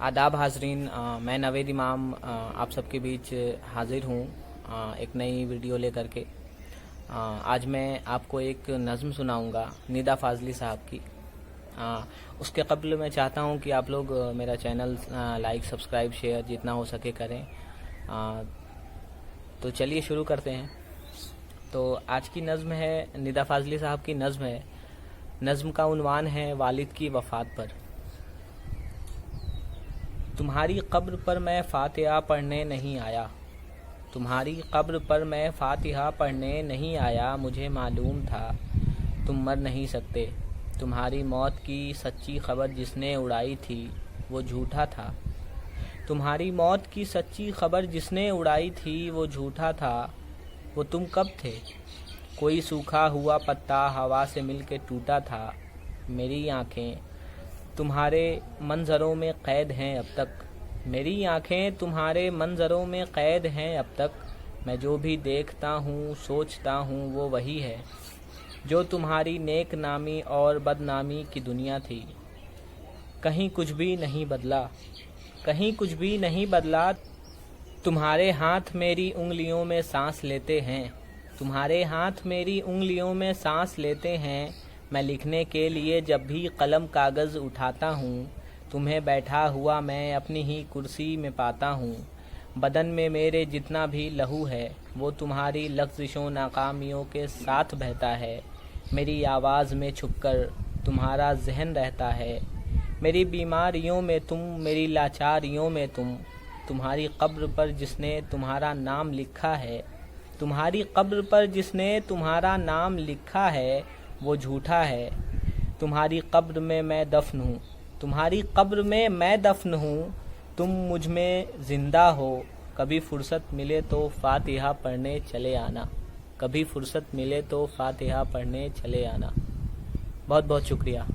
आदाब हाजरीन, मैं नवेद इमाम आप सबके बीच हाजिर हूँ एक नई वीडियो लेकर के। आज मैं आपको एक नज़्म सुनाऊंगा निदा फाजली साहब की। उसके कबल मैं चाहता हूँ कि आप लोग मेरा चैनल लाइक सब्सक्राइब शेयर जितना हो सके करें। तो चलिए शुरू करते हैं। तो आज की नज़्म है, निदा फाजली साहब की नज़्म है। नज़्म का उन्वान है वालिद की वफ़ात पर। तुम्हारी कब्र पर मैं फातिहा पढ़ने नहीं आया, तुम्हारी कब्र पर मैं फातिहा पढ़ने नहीं आया। मुझे मालूम था तुम मर नहीं सकते। तुम्हारी मौत की सच्ची खबर जिसने उड़ाई थी वो झूठा था। तुम्हारी मौत की सच्ची खबर जिसने उड़ाई थी वो झूठा था। वो तुम कब थे? कोई सूखा हुआ पत्ता हवा से मिल के टूटा था। मेरी आँखें तुम्हारे मंज़रों में क़ैद हैं अब तक। मेरी आँखें तुम्हारे मंज़रों में क़ैद हैं अब तक। मैं जो भी देखता हूँ सोचता हूँ वो वही है जो तुम्हारी नेक नामी और बदनामी की दुनिया थी। कहीं कुछ भी नहीं बदला, कहीं कुछ भी नहीं बदला। तुम्हारे हाथ मेरी उंगलियों में सांस लेते हैं, तुम्हारे हाथ मेरी उंगलियों में सांस लेते हैं। मैं लिखने के लिए जब भी कलम कागज़ उठाता हूँ, तुम्हें बैठा हुआ मैं अपनी ही कुर्सी में पाता हूँ। बदन में मेरे जितना भी लहू है वो तुम्हारी लग़्ज़िशों नाकामियों के साथ बहता है। मेरी आवाज़ में छुपकर तुम्हारा ज़हन रहता है। मेरी बीमारियों में तुम, मेरी लाचारियों में तुम। तुम्हारी कब्र पर जिसने तुम्हारा नाम लिखा है, तुम्हारी कब्र पर जिसने तुम्हारा नाम लिखा है वो झूठा है। तुम्हारी कब्र में मैं दफन हूँ, तुम्हारी कब्र में मैं दफन हूँ। तुम मुझ में ज़िंदा हो। कभी फ़ुर्सत मिले तो फातिहा पढ़ने चले आना, कभी फ़ुर्सत मिले तो फातिहा पढ़ने चले आना। बहुत बहुत शुक्रिया।